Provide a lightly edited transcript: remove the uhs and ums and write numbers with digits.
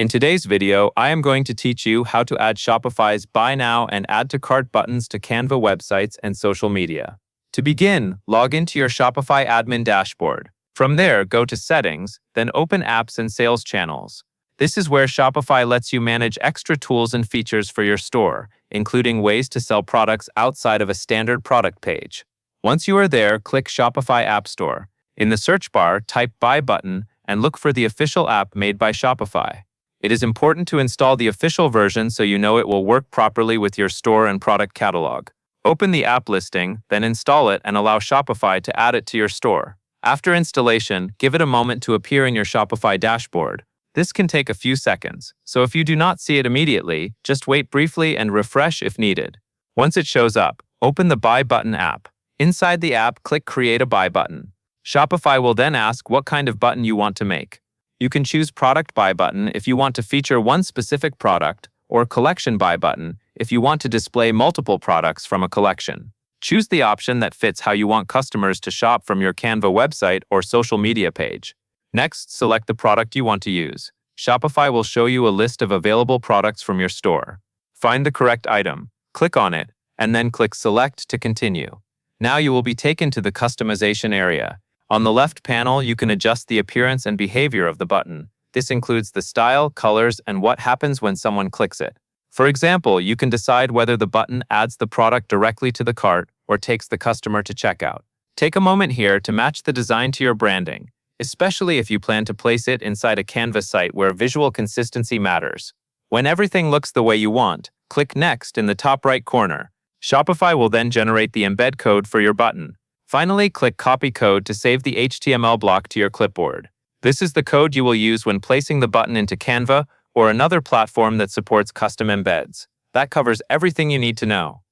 In today's video, I am going to teach you how to add Shopify's Buy Now and Add to Cart buttons to Canva websites and social media. To begin, log into your Shopify admin dashboard. From there, go to Settings, then open Apps and Sales Channels. This is where Shopify lets you manage extra tools and features for your store, including ways to sell products outside of a standard product page. Once you are there, click Shopify App Store. In the search bar, type Buy button and look for the official app made by Shopify. It is important to install the official version so you know it will work properly with your store and product catalog. Open the app listing, then install it and allow Shopify to add it to your store. After installation, give it a moment to appear in your Shopify dashboard. This can take a few seconds, so if you do not see it immediately, just wait briefly and refresh if needed. Once it shows up, open the Buy button app. Inside the app, click Create a Buy button. Shopify will then ask what kind of button you want to make. You can choose Product Buy button if you want to feature one specific product, or Collection Buy button if you want to display multiple products from a collection. Choose the option that fits how you want customers to shop from your Canva website or social media page. Next, select the product you want to use. Shopify will show you a list of available products from your store. Find the correct item, click on it, and then click Select to continue. Now you will be taken to the customization area. On the left panel, you can adjust the appearance and behavior of the button. This includes the style, colors, and what happens when someone clicks it. For example, you can decide whether the button adds the product directly to the cart or takes the customer to checkout. Take a moment here to match the design to your branding, especially if you plan to place it inside a Canva site where visual consistency matters. When everything looks the way you want, click Next in the top right corner. Shopify will then generate the embed code for your button. Finally, click Copy Code to save the HTML block to your clipboard. This is the code you will use when placing the button into Canva or another platform that supports custom embeds. That covers everything you need to know.